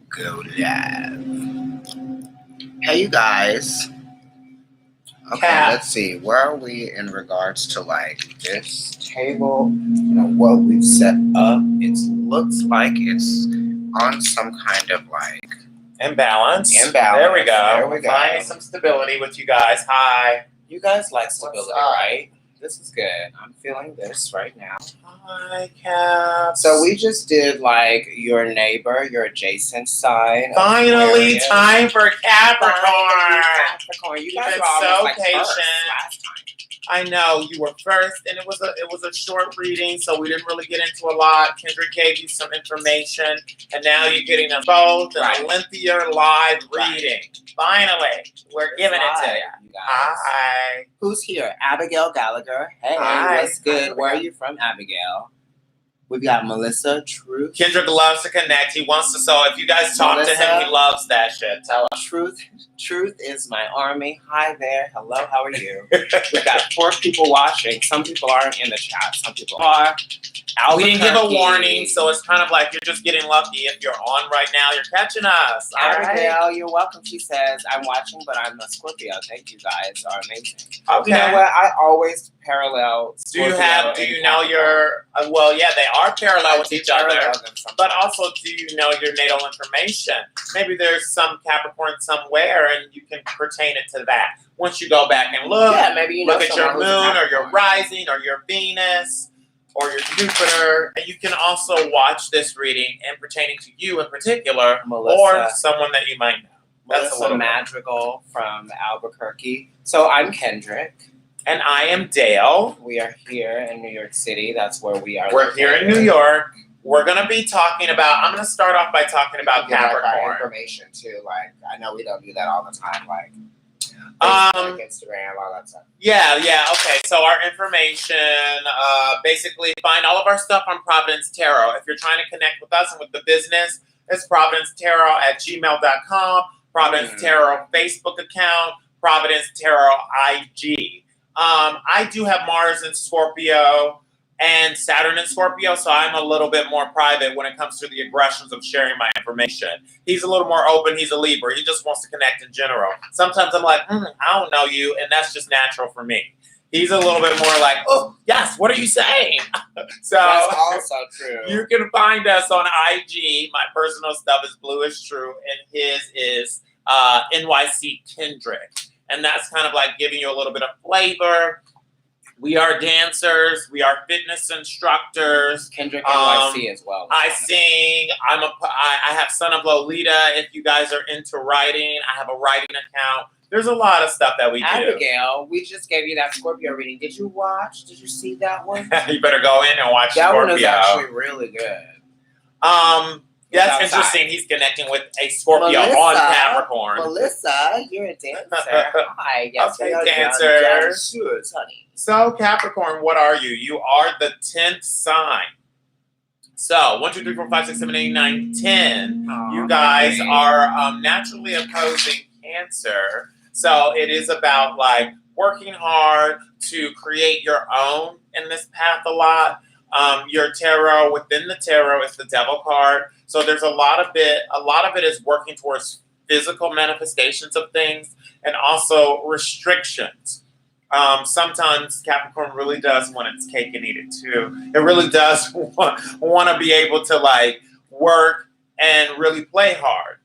Go live. Hey, you guys. Okay, let's see. Where are we in regards to like this table? What we've set up. It looks like it's on some kind of like imbalance. There we go. There we go. Finding some stability with you guys. Hi. You guys like stability, right? This is good. I'm feeling this right now. Hi, Cap. So we just did like your neighbor, your adjacent sign. Finally, time for Capricorn. Capricorn. You guys been were so like patient. Last time. I know you were first, and it was a short reading, so we didn't really get into a lot. Kendrick gave you some information, and now you're getting them both in a lengthier live reading. Finally, we're giving it to you. Hi. Who's here? Abigail Gallagher. Hey, hi. What's good? Where are you from, Abigail? We've got Melissa, Truth. Kendrick loves to connect. He wants to. So if you guys talk to him, he loves that shit. Tell him. Truth is my army. Hi there. Hello. How are you? We've got 4 people watching. Some people aren't in the chat. Some people are. We didn't give a warning, so it's kind of like you're just getting lucky. If you're on right now, you're catching us. Abigail, you're welcome. She says, I'm watching, but I'm a Scorpio. Thank you guys. Are amazing. Okay. You know what? I always parallel Scorpio. Do you know your, well, yeah, they are parallel with each other. But also, do you know your natal information? Maybe there's some Capricorn somewhere, and you can pertain it to that. Once you go back and look, maybe you know look at your moon or your rising or your Venus or your Jupiter, and you can also watch this reading and pertaining to you in particular, Melissa, or someone that you might know. That's a little Madrigal from Albuquerque. So I'm Kendrick. And I am Dale. We are here in New York City. That's where we are. We're here in New York. We're going to be talking about, I'm going to start off by talking about Capricorn. Our information too. Like, I know we don't do that all the time. Like, Instagram, all that stuff. Yeah, okay. So our information, basically find all of our stuff on Providence Tarot. If you're trying to connect with us and with the business, it's providencetarot@gmail.com, Providence Tarot Facebook account, Providence Tarot IG. I do have Mars in Scorpio and Saturn in Scorpio, so I'm a little bit more private when it comes to the aggressions of sharing my information. He's a little more open. He's a Libra. He just wants to connect in general. Sometimes I'm like, I don't know you, and that's just natural for me. He's a little bit more like, oh, yes, what are you saying? So that's also true. You can find us on IG. My personal stuff is Blue is True, and his is NYC Kendrick. And that's kind of like giving you a little bit of flavor. We are dancers. We are fitness instructors. Kendrick NYC as well. I sing. I have Son of Lolita. If you guys are into writing, I have a writing account. There's a lot of stuff that we do. Abigail, we just gave you that Scorpio reading. Did you watch? Did you see that one? You better go in and watch that Scorpio. That one is actually really good. That's interesting. He's connecting with a Scorpio on Capricorn. Melissa, you're a dancer. Hi. Yes, okay, dancers. Honey. So, Capricorn, what are you? You are the 10th sign. So, 1, 2, 3, 4, 5, 6, 7, 8, 9, 10. You guys are naturally opposing Cancer. So, it is about like working hard to create your own in this path a lot. Your tarot, within the tarot is the Devil card. So there's a lot of it is working towards physical manifestations of things and also restrictions. Sometimes Capricorn really does want its cake and eat it too. It really does want to be able to like work and really play hard.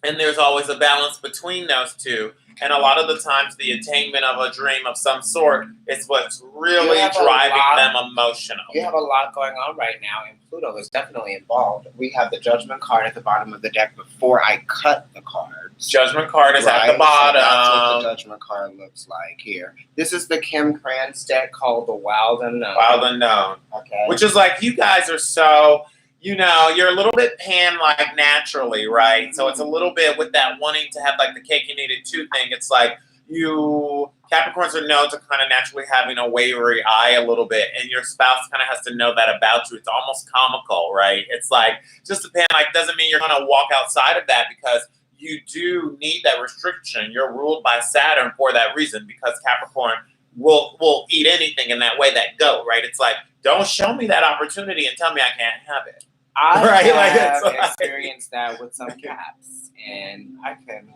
And there's always a balance between those two. And a lot of the times the attainment of a dream of some sort is what's really driving them emotional. You have a lot going on right now, and Pluto is definitely involved. We have the Judgment card at the bottom of the deck before I cut the cards. Judgment card is at the bottom. So that's what the Judgment card looks like here. This is the Kim Krantz deck called the Wild Unknown. Wild Unknown. Okay. Which is like, you guys are so... you're a little bit pan like naturally, right? So it's a little bit with that wanting to have like the cake and eat it too thing. It's like Capricorns are known to kind of naturally having a wavery eye a little bit, and your spouse kind of has to know that about you. It's almost comical, right? It's like just a pan like doesn't mean you're going to walk outside of that because you do need that restriction. You're ruled by Saturn for that reason because Capricorn will eat anything in that way that go, right? It's like, don't show me that opportunity and tell me I can't have it. I Right, like, have it's like- experienced that with some caps, and I can,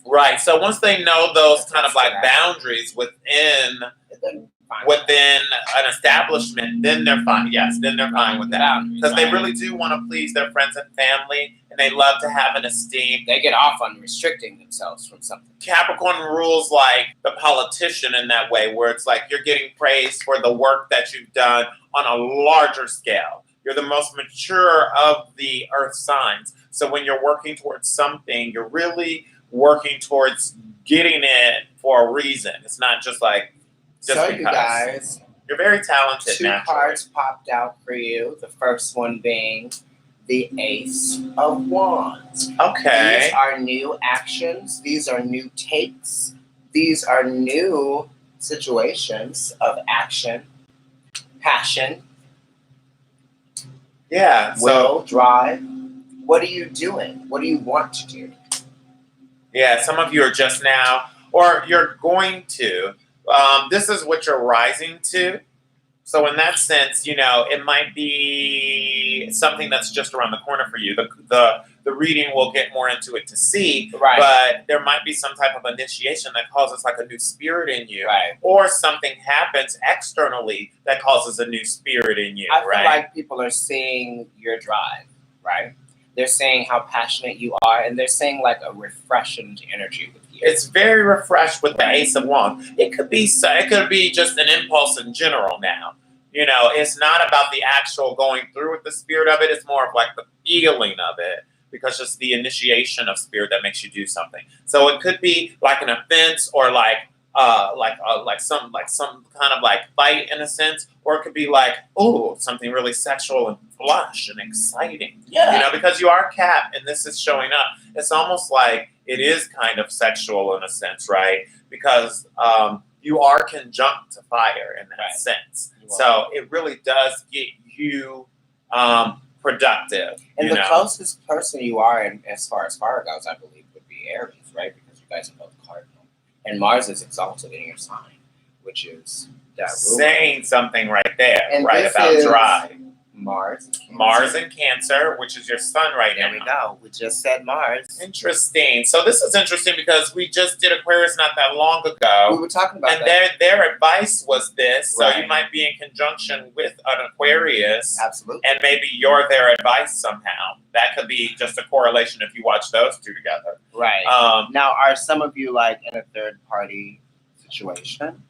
Right. So once they know those kind of like That's boundaries within fine. an establishment, then they're fine. Yes, then they're fine with that. Boundaries, Because they right. really do want to please their friends and family, and they love to have an esteem. They get off on restricting themselves from something. Capricorn rules like the politician in that way, where it's like you're getting praised for the work that you've done on a larger scale. You're the most mature of the earth signs. So when you're working towards something, you're really working towards getting it for a reason. It's not just like just So because. you guys, You're very talented. 2 naturally. cards popped out for you. The first one being the Ace of Wands. Okay. These are new actions. These are new takes. These are new situations of action, passion, Yeah. So will, drive. What are you doing? What do you want to do? yeah, some of you are just now, or you're going to. This is what you're rising to. So in that sense, it might be something that's just around the corner for you. The reading will get more into it to see, Right. but there might be some type of initiation that causes like a new spirit in you, Right. or something happens externally that causes a new spirit in you. I feel right? like people are seeing your drive, right? They're saying how passionate you are, and they're saying like a refreshing energy with you. It's very refreshed with the Ace of Wands. It could be just an impulse in general now. It's not about the actual going through with the spirit of it. It's more of like the feeling of it, because it's the initiation of spirit that makes you do something. So it could be like an offense, or like some kind of like fight in a sense, or it could be like, oh, something really sexual and flush and exciting. Yeah. Because you are Cap, and this is showing up. It's almost like it is kind of sexual in a sense, right? Because you are conjunct to fire in that Right. sense. So it really does get you productive. And the closest person you are, as far as fire goes, I believe, would be Aries, right? Because you guys are both cardinal. And Mars is exalted in your sign, which is that ruler. Saying something right there, And right this about is drive. Mars and Cancer. Mars in Cancer, which is your sun right There now. we go. We just said Mars. Interesting. So this is interesting because we just did Aquarius not that long We ago. were talking about And that. their advice was this. So Right. you might be in conjunction with an Aquarius, Absolutely. and maybe you're their advice somehow. That could be just a correlation if you watch those two together. Right. Now, are some of you like in a third party situation?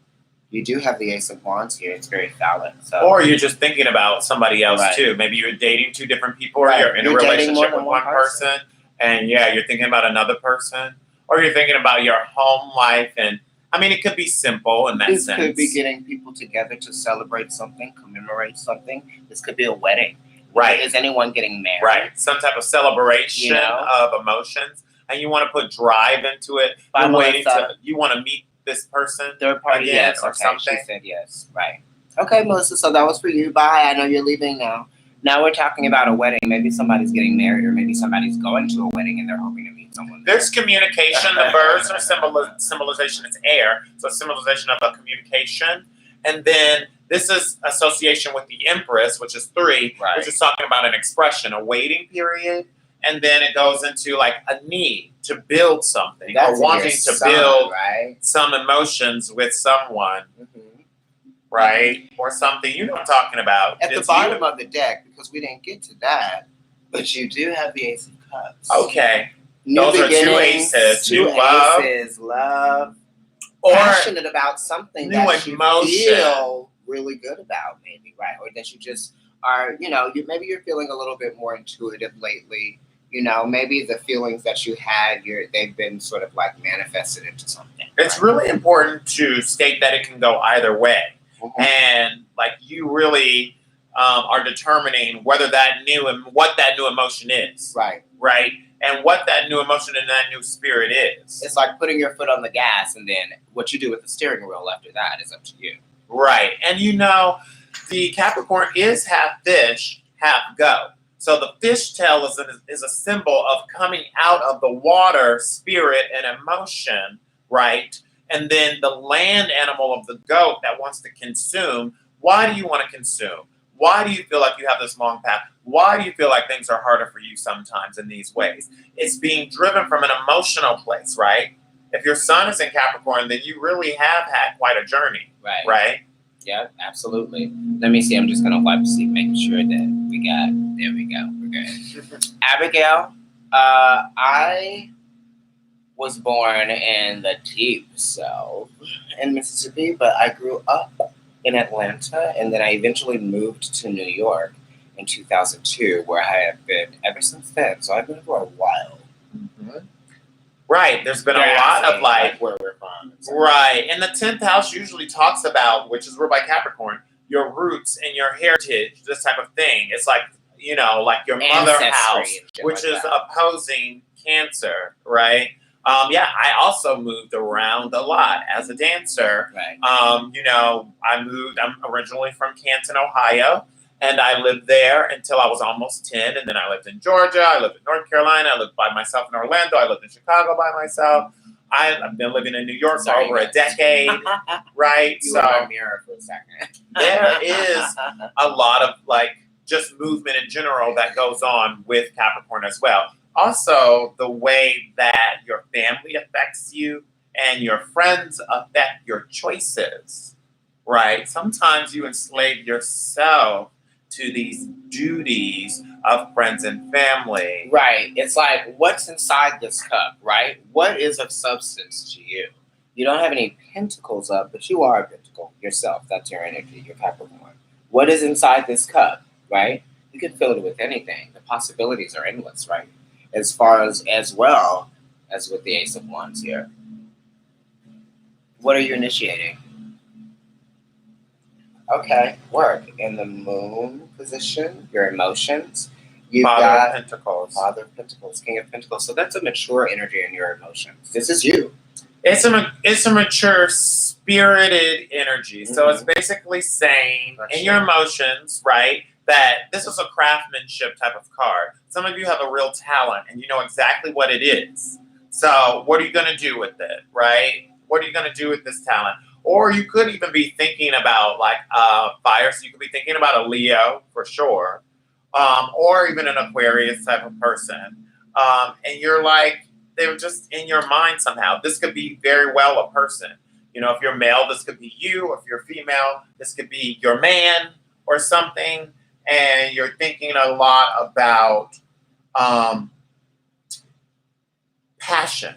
You do have the Ace of Wands here. It's very phallic. So. Or you're just thinking about somebody else Right. too. Maybe you're dating 2 different people, or Right. you're in You're a dating more relationship than with one one person, and you're thinking about another person, or you're thinking about your home life. And I mean, it could be simple in that This sense. could be getting people together to celebrate something, commemorate something. This could be a wedding. Right. Is anyone getting married? Right. Some type of celebration of emotions, and you want to put drive into it. You're waiting you want to meet this person. Third party, again, yes. or Okay, something. she said yes. Right. Okay, Melissa, so that was for you. Bye. I know you're leaving now. Now we're talking about a wedding. Maybe somebody's getting married, or maybe somebody's going to a wedding and they're hoping to meet someone. There's communication. The birds are symbolization. It's air, so symbolization of a communication. And then this is association with the Empress, which is 3, Right. which is talking about an expression, a waiting period. And then it goes into like a need to build something, That's or wanting to build right? some emotions with someone, Mm-hmm. right? Or something. You know what I'm talking about. At the bottom of the deck, because we didn't get to that, but you do have the Ace of Cups. Okay. New Those are 2 beginnings, aces. 2 New love. aces, love. Or Passionate about something new that you emotion. feel really good about, maybe, right? Or that you just are, maybe you're feeling a little bit more intuitive lately. Maybe the feelings that you had, they've been sort of like manifested into something. it's right? really important to state that it can go either way. Mhm. And like you really are determining whether that what that new emotion is, Right. right? And what that new emotion and that new spirit is. It's like putting your foot on the gas, and then what you do with the steering wheel after that is up to you. Right. And the Capricorn is half fish, half goat. So the fishtail is a symbol of coming out of the water, spirit, and emotion, right? And then the land animal of the goat that wants to consume. Why do you want to consume? Why do you feel like you have this long path? Why do you feel like things are harder for you sometimes in these ways? It's being driven from an emotional place, right? If your sun is in Capricorn, then you really have had quite a journey, right? Yeah, absolutely. Let me see. I'm just gonna wipe to see, making sure that we got. There we go. We're good. Abigail, I was born in the deep south in Mississippi, but I grew up in Atlanta, and then I eventually moved to New York in 2002, where I have been ever since then. So I've been for a while. Mm-hmm. Right. There's been a lot of like where we're from. Right. And the 10th house usually talks about, which is ruled by Capricorn, your roots and your heritage, this type of thing. It's like, you know, like your mother house, which is opposing Cancer, right? Yeah, I also moved around a lot as a dancer. Right. You know, I'm originally from Canton, Ohio, and I lived there until I was almost 10. And then I lived in Georgia, I lived in North Carolina, I lived by myself in Orlando, I lived in Chicago by myself. I've been living in New York for over a decade, right? You were my mirror for a second. There is a lot of like just movement in general that goes on with Capricorn as well. Also, the way that your family affects you and your friends affect your choices, right? Sometimes you enslave yourself to these duties of friends and family. Right. It's like, what's inside this cup, right? What is of substance to you? You don't have any pentacles up, but you are a pentacle yourself. That's your energy, your Capricorn. What is inside this cup, right? You can fill it with anything. The possibilities are endless, right? As far as well as with the Ace of Wands here. What are you initiating? Okay, work. In the moon position, your emotions. You've got Pentacles. Father of Pentacles, King of Pentacles. So that's a mature energy in your emotions. This is you. It's a mature, spirited energy. Mm-hmm. So it's basically saying in your emotions, right, that this is a craftsmanship type of card. Some of you have a real talent and you know exactly what it is. So what are you going to do with it, right? What are you going to do with this talent? Or you could even be thinking about like fire. So you could be thinking about a Leo for sure. Or even an Aquarius type of person. And you're like, they're just in your mind somehow. This could be very well a person. You know, if you're male, this could be you. If you're female, this could be your man or something. And you're thinking a lot about passion,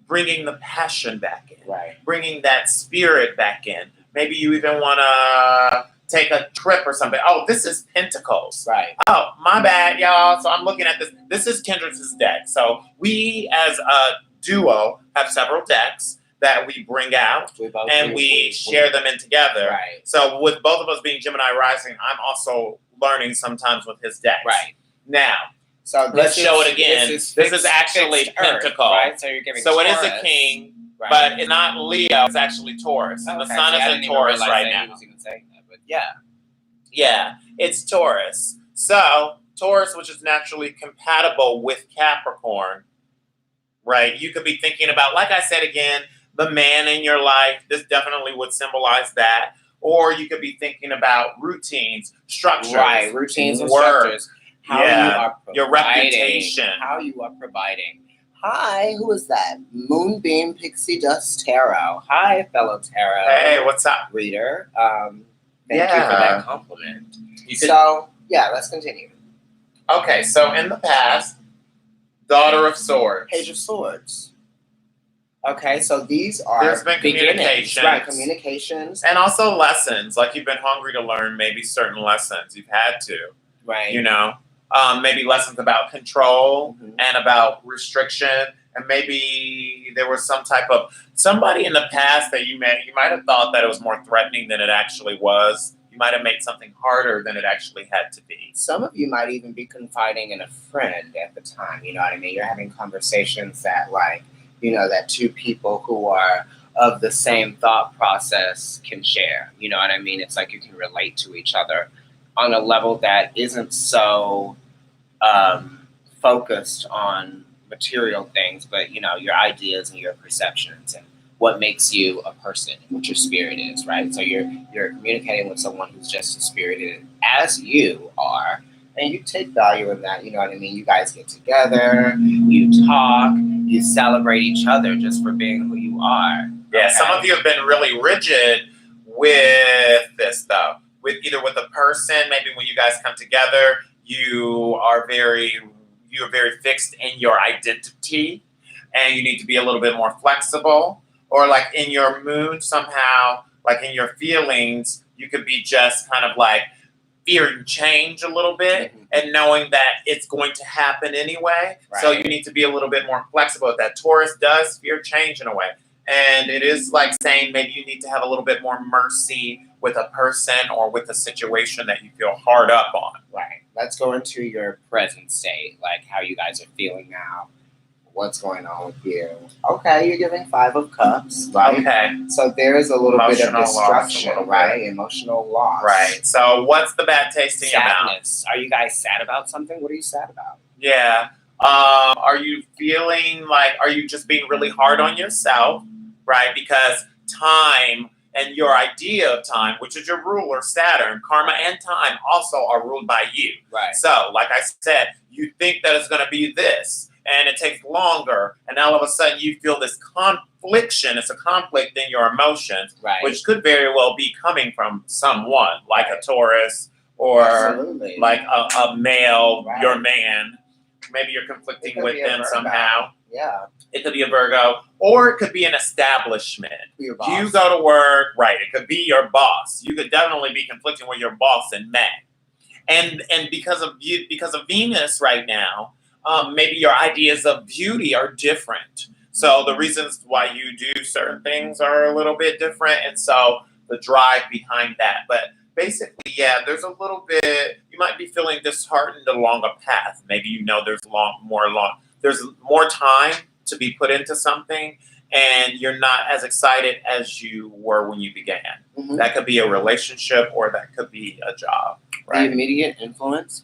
bringing the passion back in, right? Bringing that spirit back in. Maybe you even want to take a trip or something. Oh, this is Pentacles. Right. Oh, my bad, y'all. So I'm looking at this. This is Kendra's deck. So we as a duo have several decks that we bring out and we share them in together. Right. So with both of us being Gemini rising, I'm also learning sometimes with his decks. Right. Now, so let's show it again. This is actually Pentacle. Right? So you're giving So Taurus. It is a king, but it's not Leo. It's actually Taurus. And the sun is in Taurus right now. He was even saying that, but yeah. Yeah, it's Taurus. So Taurus, which is naturally compatible with Capricorn, right? You could be thinking about, like I said again, the man in your life. This definitely would symbolize that. Or you could be thinking about routines, structures. Right, routines and work, structures. How you are providing. Your reputation. How you are providing. Hi, who is that? Moonbeam Pixie Dust Tarot. Hi, fellow tarot. Hey, what's up? Reader. Thank you for that compliment. Let's continue. Okay, so in the past, Daughter of Swords. Page of Swords. Okay, so these are there's been communications. Right, communications. And also lessons. Like you've been hungry to learn maybe certain lessons. You've had to. Right. You know? Maybe lessons about control and about restriction. And maybe there was some type of somebody in the past that you met, you might have thought that it was more threatening than it actually was. You might have made something harder than it actually had to be. Some of you might even be confiding in a friend at the time. You know what I mean? You're having conversations that that two people who are of the same thought process can share. You know what I mean? It's like you can relate to each other on a level that isn't so focused on material things, but, your ideas and your perceptions and what makes you a person, what your spirit is, right? So you're communicating with someone who's just as spirited as you are, and you take value in that. You know what I mean? You guys get together, you talk, you celebrate each other just for being who you are. Yeah, Okay? some of you have been really rigid with this though. With either with a person, maybe when you guys come together, you are very fixed in your identity, and you need to be a little bit more flexible. Or like in your mood somehow, like in your feelings, you could be just kind of like fearing change a little bit and knowing that it's going to happen anyway. Right. So you need to be a little bit more flexible with that. Taurus does fear change in a way. And it is like saying maybe you need to have a little bit more mercy with a person or with a situation that you feel hard up on. Right. Let's go into your present state, like how you guys are feeling now. What's going on with you? Okay, you're giving 5 of Cups, right? Okay. So there is a little bit of Emotional loss, destruction, a little right? Emotional loss. Right. So what's the bad taste in your mouth? Sadness. Are you guys sad about something? What are you sad about? Yeah. Are you feeling like, are you just being really hard on yourself, right? Because time and your idea of time, which is your ruler, Saturn, karma and time also are ruled by you. Right. So, like I said, you think that it's going to be this, and it takes longer, and all of a sudden you feel this confliction. It's a conflict in your emotions, Right. which could very well be coming from someone, like a Taurus or Absolutely. like a male, Right. your man. Maybe you're It conflicting could with be a them Virgo. somehow. Yeah. It could be a Virgo, or it could be an establishment. Your boss. You go to work, right? It could be your boss. You could definitely be conflicting with your boss in May, and because of you, because of Venus right now, maybe your ideas of beauty are different. So the reasons why you do certain things are a little bit different, and so the drive behind that. But basically, yeah, there's a little bit. You might be feeling disheartened along a path. Maybe you know there's there's more time to be put into something, and you're not as excited as you were when you began. Mhm. That could be a relationship, or that could be a job, The right? immediate influence.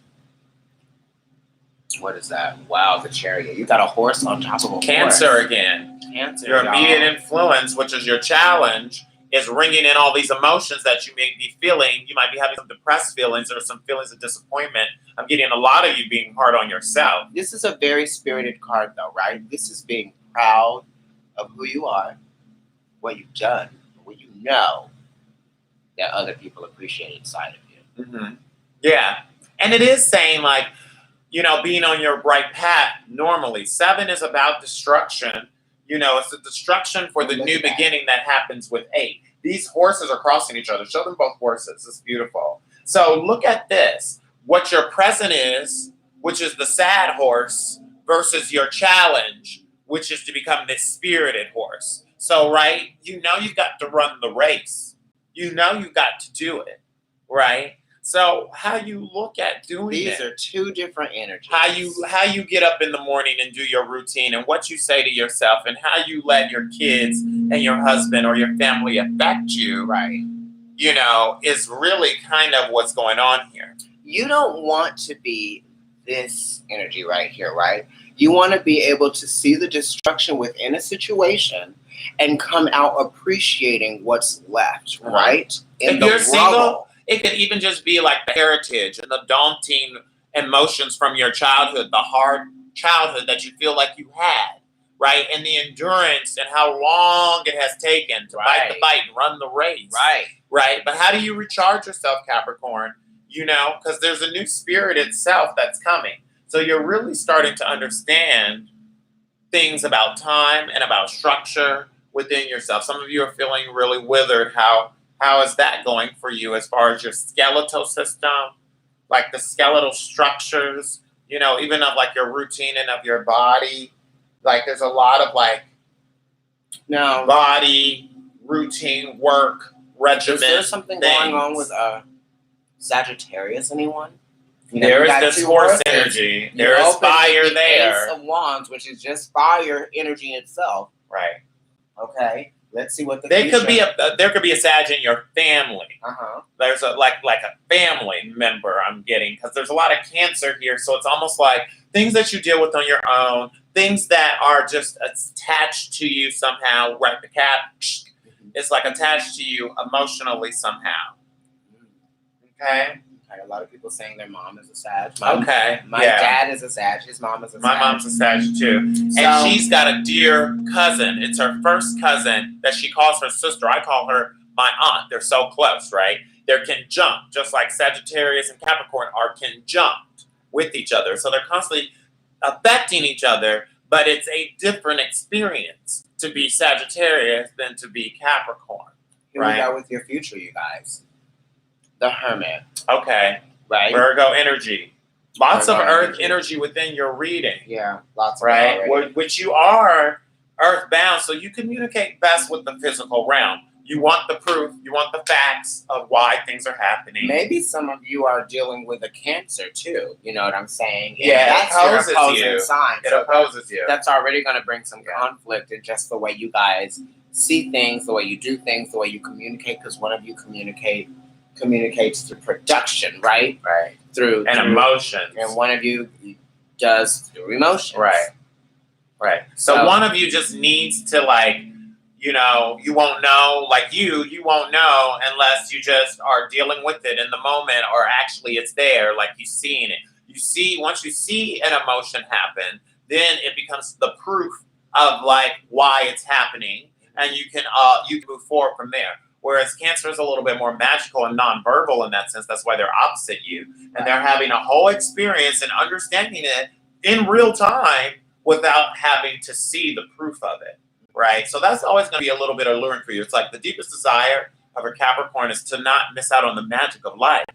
What is that? Wow, the Chariot. You got a horse on top of a Cancer horse. again. Cancer. Your y'all. immediate influence, which is your challenge, is ringing in all these emotions that you may be feeling. You might be having some depressed feelings or some feelings of disappointment. I'm getting a lot of you being hard on yourself. This is a very spirited card, though, right? This is being proud of who you are, what you've done, what you know that other people appreciate inside of you. Mm-hmm. Yeah. And it is saying, like, you know, being on your right path normally. 7 is about destruction. You know, it's the destruction for the Look new at that. beginning that happens with 8. These horses are crossing each other. Show them both horses. It's beautiful. So look at this. What your present is, which is the sad horse, versus your challenge, which is to become this spirited horse. So, right, you know you've got to run the race. You know you've got to do it, right? So how you look at doing These it. are 2 different energies. How you get up in the morning and do your routine, and what you say to yourself, and how you let your kids and your husband or your family affect you, Right. you know, is really kind of what's going on here. You don't want to be this energy right here, right? You want to be able to see the destruction within a situation and come out appreciating what's left, Uh-huh. right? If you're single, it could even just be like the heritage and the daunting emotions from your childhood, the hard childhood that you feel like you had, right? And the endurance and how long it has taken to bite the Right. bite and run the race. Right. Right. But how do you recharge yourself, Capricorn? You know, because there's a new spirit itself that's coming. So you're really starting to understand things about time and about structure within yourself. Some of you are feeling really withered. How is that going for you as far as your skeletal system, like the skeletal structures, you know, even of like your routine and of your body? Like there's a lot of like Now, body routine work regimen. is there something things. going on with Sagittarius? Anyone? There You is got this 2 horse horses. energy. You There is open fire the Ace there. of Wands, which is just fire energy itself. Right. Okay. Let's see what the There future. could be a Sag in your family. Uh-huh. There's a like a family member I'm getting, because there's a lot of Cancer here. So it's almost like things that you deal with on your own, things that are just attached to you somehow, right? The cat is like attached to you emotionally somehow. Okay. A lot of people saying their mom is a Sag. My dad is a Sag. His mom is a Sag. My mom's a Sag too. So, and she's got a dear cousin. It's her first cousin that she calls her sister. I call her my aunt. They're so close, right? They're conjunct, just like Sagittarius and Capricorn are conjunct with each other. So they're constantly affecting each other, but it's a different experience to be Sagittarius than to be Capricorn. Here we go with your future, you guys. The Hermit. Okay. Right? Virgo energy. Lots Virgo of Earth energy within your reading. Yeah, lots of right? Which you are earthbound, so you communicate best with the physical realm. You want the proof, you want the facts of why things are happening. Maybe some of you are dealing with a Cancer too. You know what I'm saying? And yeah, that's it your opposing you. sign. It opposes you. That's already going to bring some conflict in just the way you guys see things, the way you do things, the way you communicate. Because one of you communicates through production, right? Right. Through emotions, and one of you does through emotions. Right. Right. So one of you just needs to you won't know, you won't know unless you just are dealing with it in the moment, or actually it's there, like you've seen it. Once you see an emotion happen, then it becomes the proof of why it's happening, and you can move forward from there. Whereas Cancer is a little bit more magical and nonverbal in that sense. That's why they're opposite you, and they're having a whole experience and understanding it in real time without having to see the proof of it. Right. So that's always going to be a little bit alluring for you. It's like the deepest desire of a Capricorn is to not miss out on the magic of life.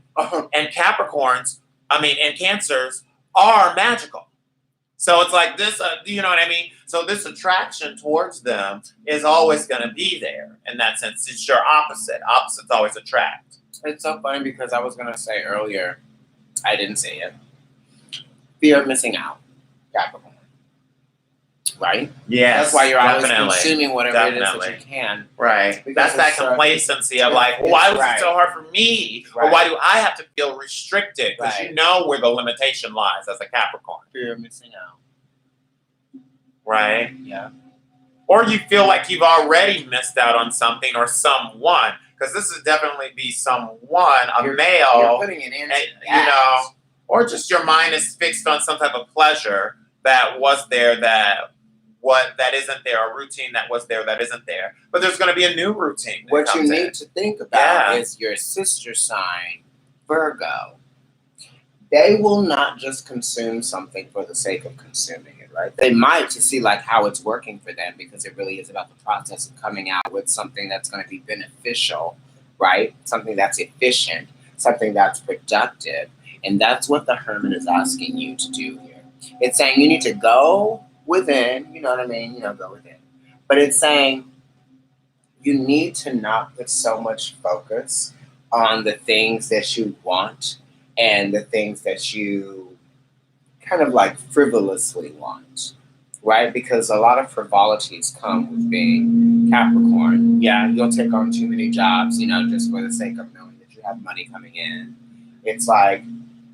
And and Cancers are magical. So it's like this, you know what I mean? So this attraction towards them is always going to be there in that sense. It's your opposite. Opposites always attract. It's so funny because I was going to say earlier, I didn't say it. Fear of missing out, Capricorn. Right? Yeah. That's why you're always consuming whatever it is that you can. Right. That's that complacency of why was it so hard for me? Right. Or why do I have to feel restricted? Because you know where the limitation lies as a Capricorn. Fear of missing out. Right? Yeah. Or you feel like you've already missed out on something or someone. Because this would definitely be someone, male. You're putting it in. Or just your mind is fixed on some type of pleasure that was there that isn't there, a routine that was there that isn't there. But there's going to be a new routine. What you need to think about is your sister sign, Virgo. They will not just consume something for the sake of consuming it, right? They might to see how it's working for them, because it really is about the process of coming out with something that's going to be beneficial, right? Something that's efficient, something that's productive. And that's what the Hermit is asking you to do here. It's saying you need to go within, you know what I mean? Go within. But it's saying you need to not put so much focus on the things that you want and the things that you kind of frivolously want, right? Because a lot of frivolities come with being Capricorn. Yeah, you'll take on too many jobs, just for the sake of knowing that you have money coming in. It's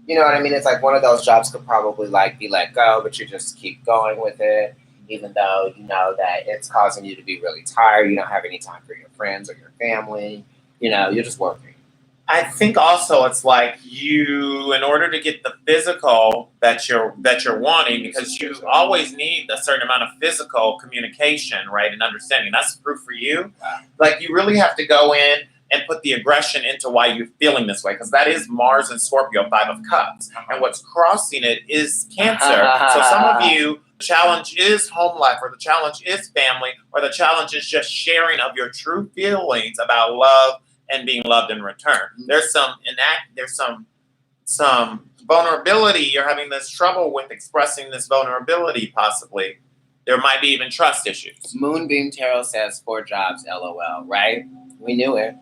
you know what I mean? It's one of those jobs could probably be let go, but you just keep going with it, even though you know that it's causing you to be really tired. You don't have any time for your friends or your family. You're just working. I think also it's you, in order to get the physical that you're wanting, because you always need a certain amount of physical communication, right, and understanding. That's the proof for you. You really have to go in and put the aggression into why you're feeling this way, because that is Mars and Scorpio, 5 of Cups. And what's crossing it is Cancer. So some of you, the challenge is home life, or the challenge is family, or the challenge is just sharing of your true feelings about love and being loved in return. There's some vulnerability. You're having this trouble with expressing this vulnerability, possibly. There might be even trust issues. Moonbeam Tarot says 4 jobs, LOL, right? We knew it.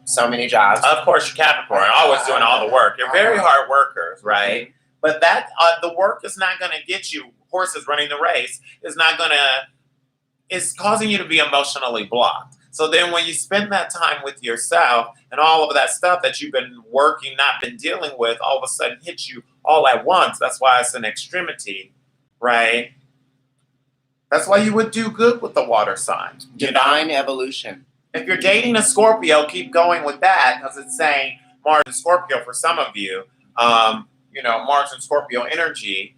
So many jobs. Of course, you're Capricorn, always doing all the work. You're very hard workers, right? Mm-hmm. But that the work is not going to get you. Horses running the race is not going to. It's causing you to be emotionally blocked. So then, when you spend that time with yourself, and all of that stuff that you've been working, not been dealing with, all of a sudden hits you all at once. That's why it's an extremity, right? That's why you would do good with the water sign. Divine evolution. If you're dating a Scorpio, keep going with that because it's saying Mars and Scorpio for some of you. Mars and Scorpio energy,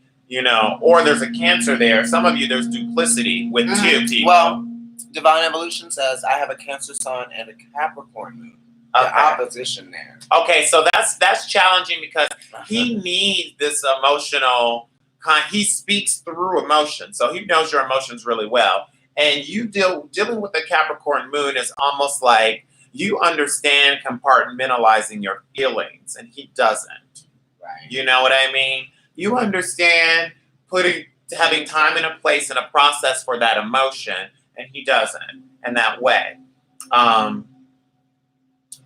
or there's a Cancer there. Some of you, there's duplicity with two people. Well, Divine Evolution says I have a Cancer sun and a Capricorn moon. The opposition there. Okay, so that's challenging because he needs this emotional he speaks through emotion. So he knows your emotions really well. And you dealing with the Capricorn moon is almost like you understand compartmentalizing your feelings and he doesn't. Right. You know what I mean? You understand having time and a place and a process for that emotion, and he doesn't in that way.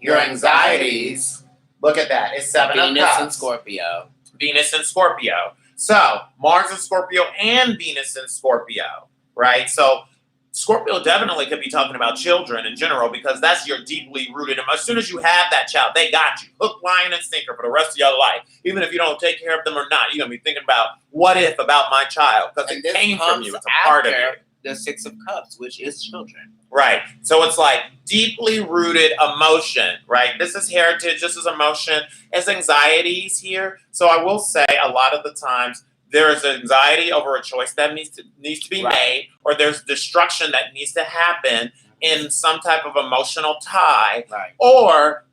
Your anxieties, look at that. It's 7 of Cups. Venus and Scorpio. Venus and Scorpio. So Mars and Scorpio and Venus and Scorpio, right? So Scorpio definitely could be talking about children in general because that's your deeply rooted. As soon as you have that child, they got you. Hook, line, and sinker for the rest of your life. Even if you don't take care of them or not, you're going to be thinking about what if about my child because it came from you. It's a part of you. The 6 of Cups, which is children. Right. So it's like deeply rooted emotion, right? This is heritage. This is emotion. It's anxieties here. So I will say a lot of the times there is anxiety over a choice that needs to be made, or there's destruction that needs to happen in some type of emotional tie, or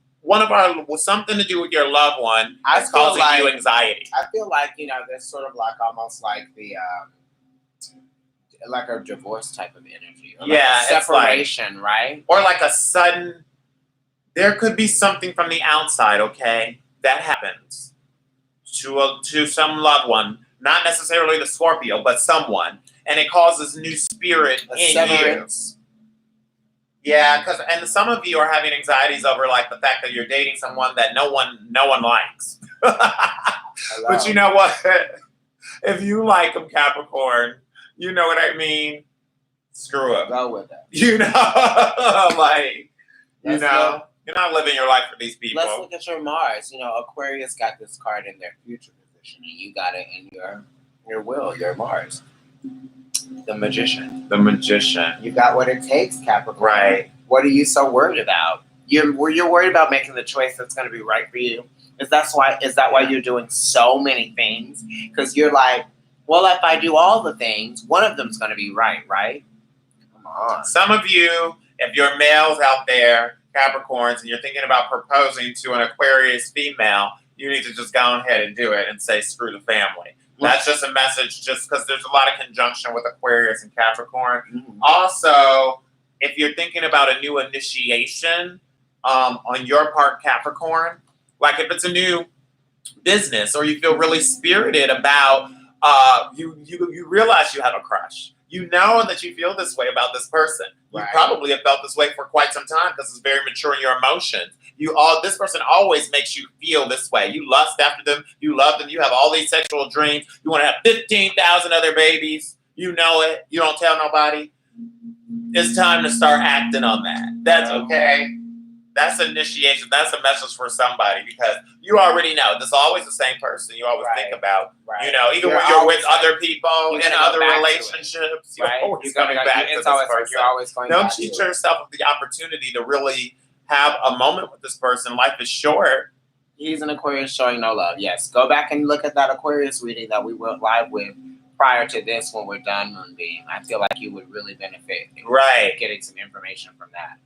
something to do with your loved one that's causing you anxiety. I feel like, there's sort of like almost like the like a divorce type of energy. Or like a separation, right? Or like a sudden, there could be something from the outside, okay, that happens to some loved one. Not necessarily the Scorpio, but someone. And it causes new spirit in you. Yeah, and some of you are having anxieties over like the fact that you're dating someone that no one likes. But you know what? If you like them, Capricorn, you know what I mean? Screw it. Go with it. You're not living your life for these people. Let's look at your Mars. Aquarius got this card in their future position, and you got it in your will, your Mars. The Magician. The Magician. You got what it takes, Capricorn. Right. What are you so worried about? You're worried about making the choice that's going to be right for you. Is that why you're doing so many things? Because you're like, well, if I do all the things, one of them's going to be right? Come on. Some of you, if you're males out there, Capricorns, and you're thinking about proposing to an Aquarius female, you need to just go ahead and do it and say, screw the family. That's just a message just because there's a lot of conjunction with Aquarius and Capricorn. Mm-hmm. Also, if you're thinking about a new initiation on your part, Capricorn, like if it's a new business or you feel really spirited about, you realize you have a crush. You know that you feel this way about this person. You probably have felt this way for quite some time because it's very mature in your emotions. This person always makes you feel this way. You lust after them. You love them. You have all these sexual dreams. You want to have 15,000 other babies. You know it. You don't tell nobody. It's time to start acting on that. That's okay. That's initiation. That's a message for somebody because you already know this is always the same person you always think about. Right. Even when you're with other people in other relationships, you're always coming back to this person. You're always going Don't cheat yourself of the opportunity to really have a moment with this person. Life is short. He's an Aquarius showing no love. Yes. Go back and look at that Aquarius reading that we went live with prior to this when we're done Moonbeam. I feel like you would really benefit getting some information from that.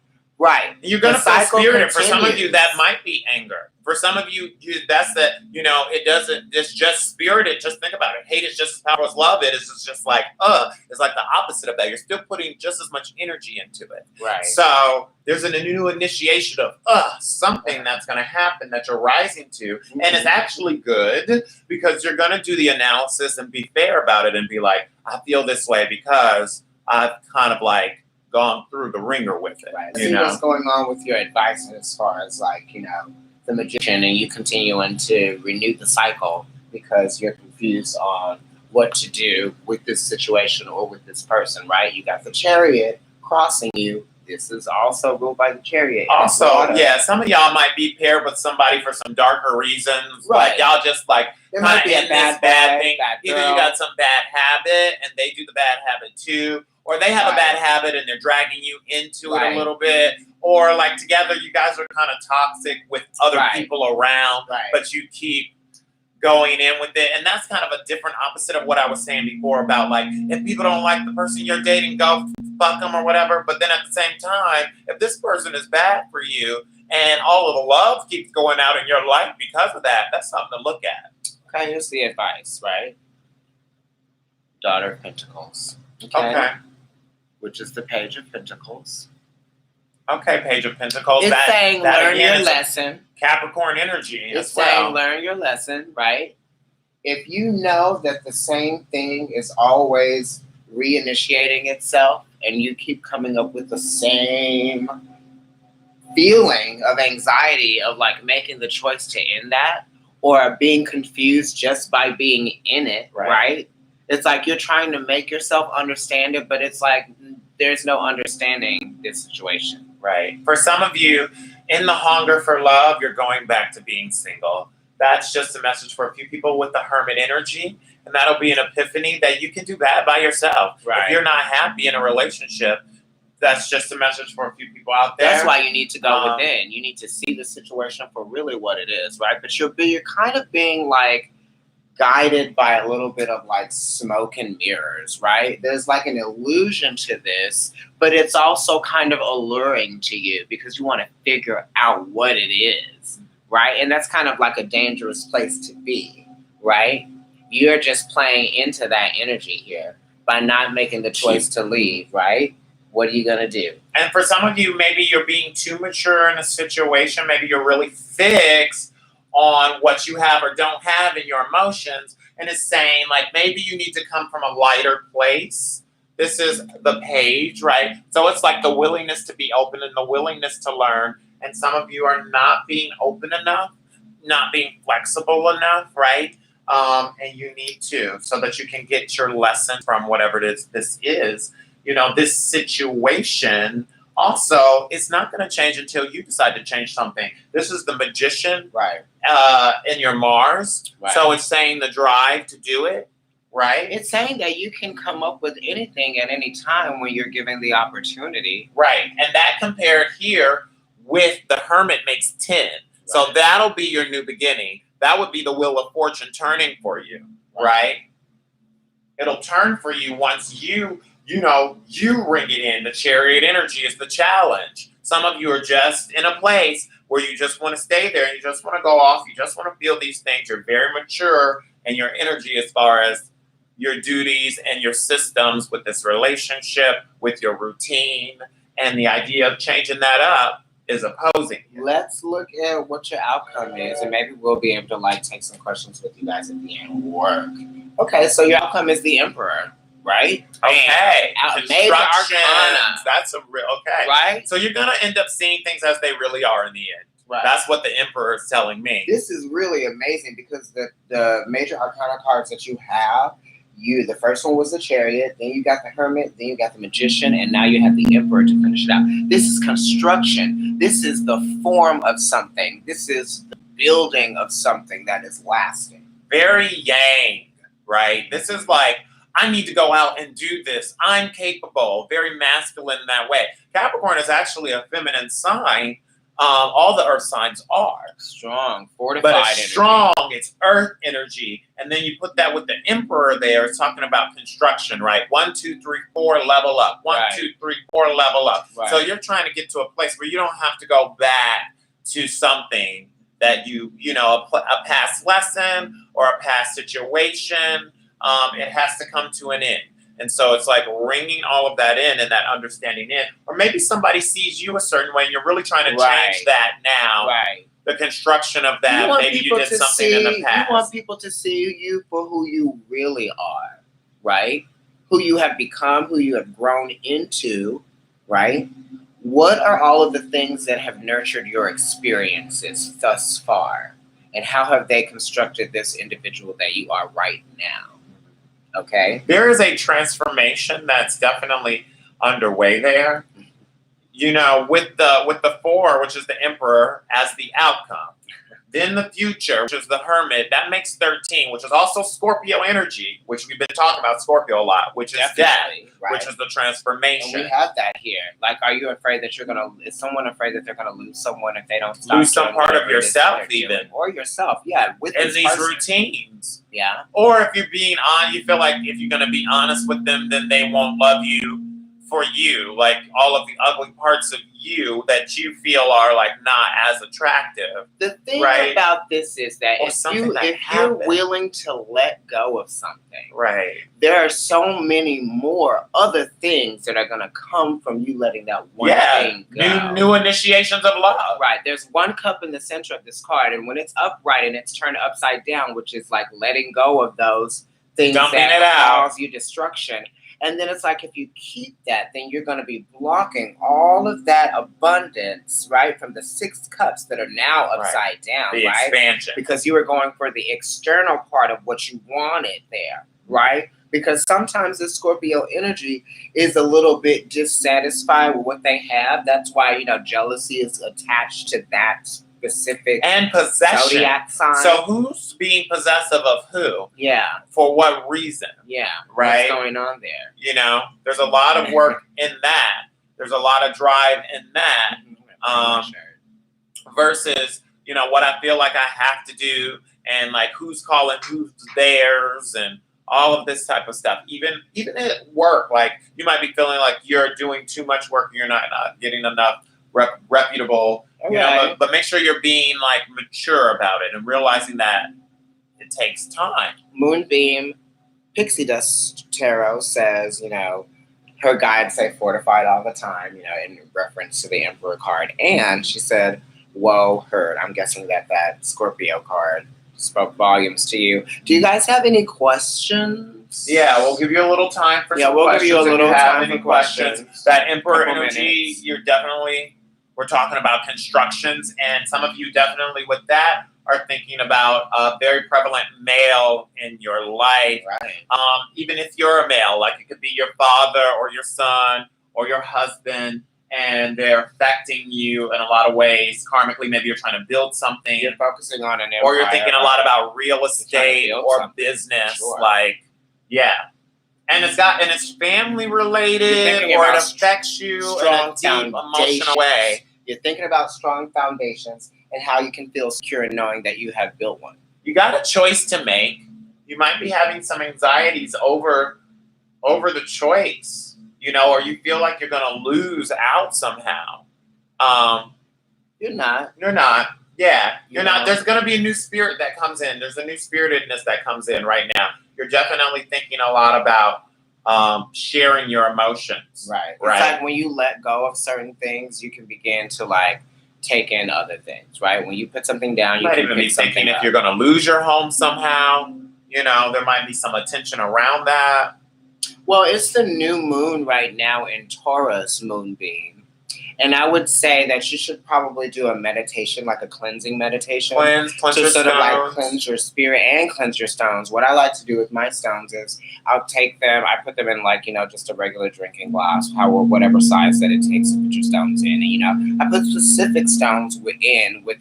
Right. You're going to feel spirited. For some of you, that might be anger. For some of you, that's that, it's just spirited. Just think about it. Hate is just as powerful as love. It's just like, it's like the opposite of that. You're still putting just as much energy into it. Right. So there's a new initiation of something that's going to happen that you're rising to. Mm-hmm. And it's actually good because you're going to do the analysis and be fair about it and be like, I feel this way because I've kind of like gone through the ringer with it. Right. See what's going on with your advice as far as the Magician, and you continuing to renew the cycle because you're confused on what to do with this situation or with this person, right? You got the Chariot crossing you This is also ruled by the Chariot. Also, Water. yeah, some of y'all might be paired with somebody for some darker reasons. Right. Like y'all just like There kind might of be a in this bad thing. bad Either girl. you got some bad habit and they do the bad habit too, or they have a Right. bad habit and they're dragging you into it Right. a little bit, or like together you guys are kind of toxic with other Right. people around, Right. but you keep going in with it. And that's kind of a different opposite of what I was saying before about like, if people don't like the person you're dating, go fuck them or whatever. But then at the same time, if this person is bad for you and all of the love keeps going out in your life because of that, that's something to look at. Okay, here's the advice, right? Daughter of Pentacles. Okay. Which is the Page of Pentacles. Okay, Page of Pentacles. It's saying learn again, your is a lesson. Capricorn energy It's as well. saying learn your lesson, right? If you know that the same thing is always reinitiating itself and you keep coming up with the same feeling of anxiety of like making the choice to end that or being confused just by being in it, right? It's like you're trying to make yourself understand it, but it's like there's no understanding this situation. Right. For some of you, in the hunger for love, you're going back to being single. That's just a message for a few people with the hermit energy. And that'll be an epiphany that you can do that by yourself. Right. If you're not happy in a relationship, that's just a message for a few people out there. That's why you need to go within. You need to see the situation for really what it is, right? But you're kind of being like guided by a little bit of like smoke and mirrors, right? There's like an illusion to this, but it's also kind of alluring to you because you want to figure out what it is, right? And that's kind of like a dangerous place to be, right? You're just playing into that energy here by not making the choice to leave, right? What are you going to do? And for some of you, maybe you're being too mature in a situation. Maybe you're really fixed on what you have or don't have in your emotions. And it's saying, like, maybe you need to come from a lighter place. This is the Page, right? So it's like the willingness to be open and the willingness to learn. And some of you are not being open enough, not being flexible enough, right? And you need to, so that you can get your lesson from whatever it is this is. You know, this situation also is not going to change until you decide to change something. This is the Magician, right? In your Mars. Right. So it's saying the drive to do it, right? It's saying that you can come up with anything at any time when you're given the opportunity. Right. And that compared here with the Hermit makes 10. Right. So that'll be your new beginning. That would be the Wheel of Fortune turning for you, right? It'll turn for you once you ring it in. The Chariot energy is the challenge. Some of you are just in a place where you just want to stay there and you just want to go off. You just want to feel these things. You're very mature in your energy as far as your duties and your systems with this relationship, with your routine. And the idea of changing that up is opposing you. Let's look at what your outcome is, and maybe we'll be able to like take some questions with you guys at the end. Work. Okay, so your outcome is the Emperor, right? Okay. Major arcana. That's a real right. So you're gonna end up seeing things as they really are in the end. Right. That's what the Emperor is telling me. This is really amazing because the major arcana cards that you have. The first one was the Chariot, then you got the Hermit, then you got the Magician, and now you have the Emperor to finish it out. This is construction. This is the form of something. This is the building of something that is lasting. Very yang, right? This is like, I need to go out and do this. I'm capable. Very masculine in that way. Capricorn is actually a feminine sign. All the earth signs are. Strong, fortified but it's energy. Strong, it's earth energy. And then you put that with the Emperor there. It's talking about construction, right? 1, 2, 3, 4, level up. 1, 2, 3, 4, level up. Right. So you're trying to get to a place where you don't have to go back to something that a past lesson or a past situation. It has to come to an end. And so it's like ringing all of that in and that understanding in. Or maybe somebody sees you a certain way and you're really trying to change that now. Right. The construction of that. Maybe you did something in the past. You want people to see you for who you really are, right? Who you have become, who you have grown into, right? What are all of the things that have nurtured your experiences thus far? And how have they constructed this individual that you are right now? Okay. There is a transformation that's definitely underway there. you know, with the 4, which is the Emperor, as the outcome. Then the future, which is the Hermit, that makes 13, which is also Scorpio energy, which we've been talking about Scorpio a lot, which is death, right. which is the transformation. And we have that here. Like, are you afraid that is someone afraid that they're gonna lose someone if they don't stop? Lose some part of yourself, even. Or yourself, yeah. With in these routines. Yeah. Or if you're being on, you feel like if you're gonna be honest with them, then they won't love you for you, like all of the ugly parts of you that you feel are like not as attractive. The thing right? about this is that or if you're willing to let go of something, right, there are so many more other things that are gonna come from you letting that one thing go. New initiations of love. Right. There's one cup in the center of this card, and when it's upright and it's turned upside down, which is like letting go of those things that cause you destruction. And then it's like, if you keep that, then you're going to be blocking all of that abundance, right, from the 6 cups that are now upside down, the right? Expansion. Because you were going for the external part of what you wanted there, right? Because sometimes the Scorpio energy is a little bit dissatisfied with what they have. That's why, you know, jealousy is attached to that specific and possession. Zodiac sign. So who's being possessive of who? Yeah. For what reason? Yeah. Right? What's going on there? You know, there's a lot of work in that. There's a lot of drive in that. Versus, you know, what I feel like I have to do, and like who's calling who's theirs, and all of this type of stuff. Even at work, like you might be feeling like you're doing too much work and you're not getting enough reputable. You know, but make sure you're being like mature about it and realizing that it takes time. Moonbeam Pixie Dust Tarot says, you know, her guides say fortified all the time, you know, in reference to the Emperor card. And she said, whoa, heard. I'm guessing that Scorpio card spoke volumes to you. Do you guys have any questions? Yeah, we'll give you a little time for some we'll questions. Give you a little time any for questions. That Emperor energy, minutes. You're definitely... We're talking about constructions, and some of you definitely with that are thinking about a very prevalent male in your life. Right. Even if you're a male, like it could be your father or your son or your husband, and they're affecting you in a lot of ways. Karmically, maybe you're trying to build something. You're focusing on an empire. Or you're thinking a lot about real estate or business. Sure. Like, yeah. And it's family related, or it affects you in a deep emotional way. You're thinking about strong foundations and how you can feel secure in knowing that you have built one. You got a choice to make. You might be having some anxieties over the choice, you know, or you feel like you're going to lose out somehow. You're not. You're not. Yeah, you're not. There's going to be a new spirit that comes in. There's a new spiritedness that comes in right now. You're definitely thinking a lot about sharing your emotions. Right. It's like when you let go of certain things, you can begin to like take in other things, right? When you put something down, you can even be thinking if you're going to lose your home somehow, you know, there might be some attention around that. Well, it's the new moon right now in Taurus, Moonbeam. And I would say that you should probably do a meditation, like a cleansing meditation. Cleanse to your sort stones. of like cleanse your spirit and cleanse your stones. What I like to do with my stones is I'll take them, I put them in like, you know, just a regular drinking glass, whatever size that it takes to put your stones in. And, you know, I put specific stones with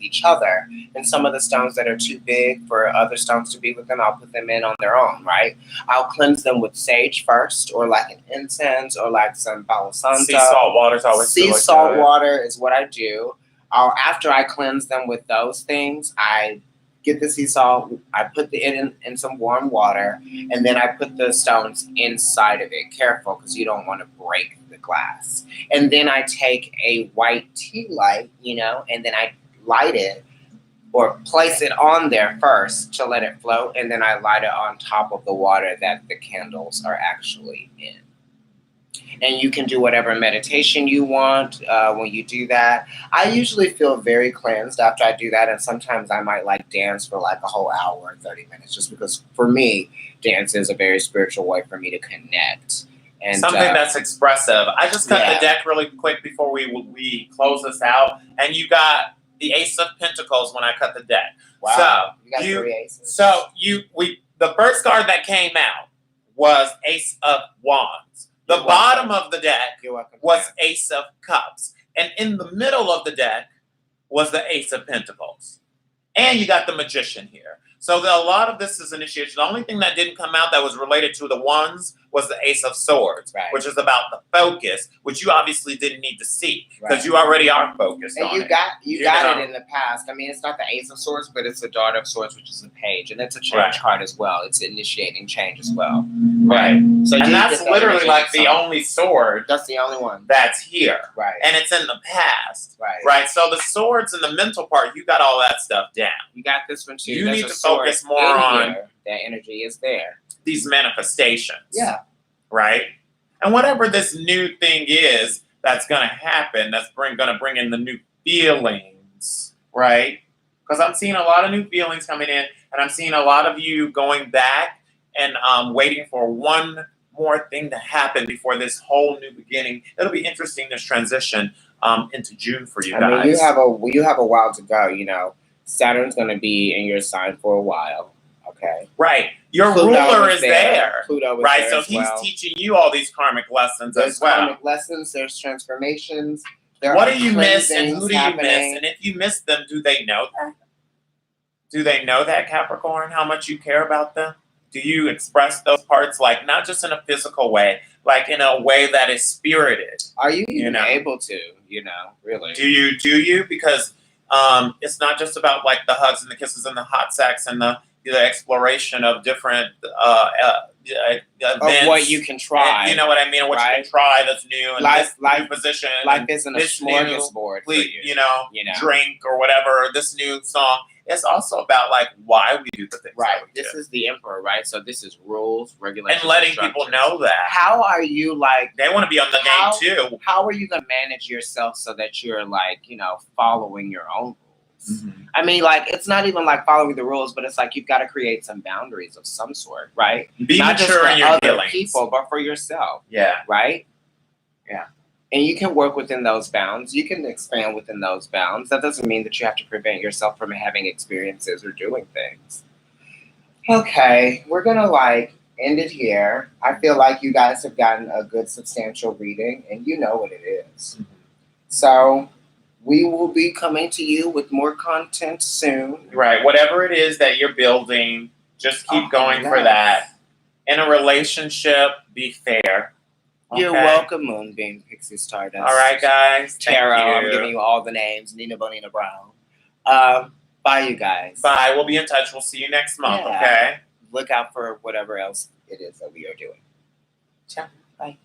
each other. And some of the stones that are too big for other stones to be with them, I'll put them in on their own, right? I'll cleanse them with sage first, or like an incense, or like some Palo Santo. Sea salt water is always Sea salt water is what I do. After I cleanse them with those things, I get the sea salt, I put it in some warm water, and then I put the stones inside of it. Careful, because you don't want to break the glass. And then I take a white tea light, you know, and then I light it, or place it on there first to let it float, and then I light it on top of the water that the candles are actually in. And you can do whatever meditation you want when you do that. I usually feel very cleansed after I do that, and sometimes I might like dance for like a whole hour or 30 minutes, just because for me, dance is a very spiritual way for me to connect. And something that's expressive. I just cut the deck really quick before we close this out, and you got the Ace of Pentacles when I cut the deck. Wow. So you got 3 aces. So the first card that came out was Ace of Wands. The bottom of the deck was Ace of Cups. And in the middle of the deck was the Ace of Pentacles. And you got the Magician here. So a lot of this is initiation. The only thing that didn't come out that was related to the wands was the Ace of Swords, Right. which is about the focus, which you obviously didn't need to see because Right. you already are focused And on you it. got You got know. it in the past. I mean, it's not the Ace of Swords, but it's the Daughter of Swords, which is a page, and it's a change card as well. It's initiating change as well. Right. So And you that's get that literally energy like the from- only sword That's the only one. that's here. Right. And it's in the past. Right. Right. So the swords and the mental part, you got all that stuff down. You got this one too. You There's need a to sword focus more in on here. That energy is there. these manifestations. Yeah. Right? And whatever this new thing is that's going to happen, that's going to bring in the new feelings, right? Because I'm seeing a lot of new feelings coming in, and I'm seeing a lot of you going back and waiting for one more thing to happen before this whole new beginning. It'll be interesting, this transition into June for you guys. I mean, you have a while to go. You know, Saturn's going to be in your sign for a while. Okay. Right. Your Pluto ruler is there. Pluto is Right. there So as he's well. teaching you all these karmic lessons There's as well. karmic lessons. There's transformations. There What are do you miss and who cleansings do you happening. miss? And if you miss them, do they know that? Do they know that, Capricorn, how much you care about them? Do you express those parts, like not just in a physical way, like in a way that is spirited? Are you even know? able to? You know, really? Do you? Because it's not just about like the hugs and the kisses and the hot sex and the exploration of different events. Of what you can try. And, you know what I mean? What you right? can try that's new and Life- this new position. Life and isn't a this new smorgasbord for you. you know, You know. drink or whatever, this new song. It's also about like why we do the things Right. that we This do. is the emperor, right? So this is rules, regulations, And letting people structures. know that. How are you like? They want to be on the How- game too. How are you gonna manage yourself so that you're like, you know, following your own rules? I mean, like it's not even like following the rules, but it's like you've got to create some boundaries of some sort, right? Be Not just mature for in your other feelings. people, but for yourself, Yeah. right? Yeah. And you can work within those bounds. You can expand within those bounds. That doesn't mean that you have to prevent yourself from having experiences or doing things. Okay, we're gonna like end it here. I feel like you guys have gotten a good substantial reading, and you know what it is. So we will be coming to you with more content soon. Right. Whatever it is that you're building, just keep Oh, going for nice. that. In a relationship, be fair. You're Okay? welcome, Moonbeam, Pixie Stardust. All right, guys. Thank Tarot, I'm you. giving you all the names. Nina Bonina Brown. Bye, you guys. Bye. We'll be in touch. We'll see you next month. Yeah. Okay. Look out for whatever else it is that we are doing. Ciao. Bye.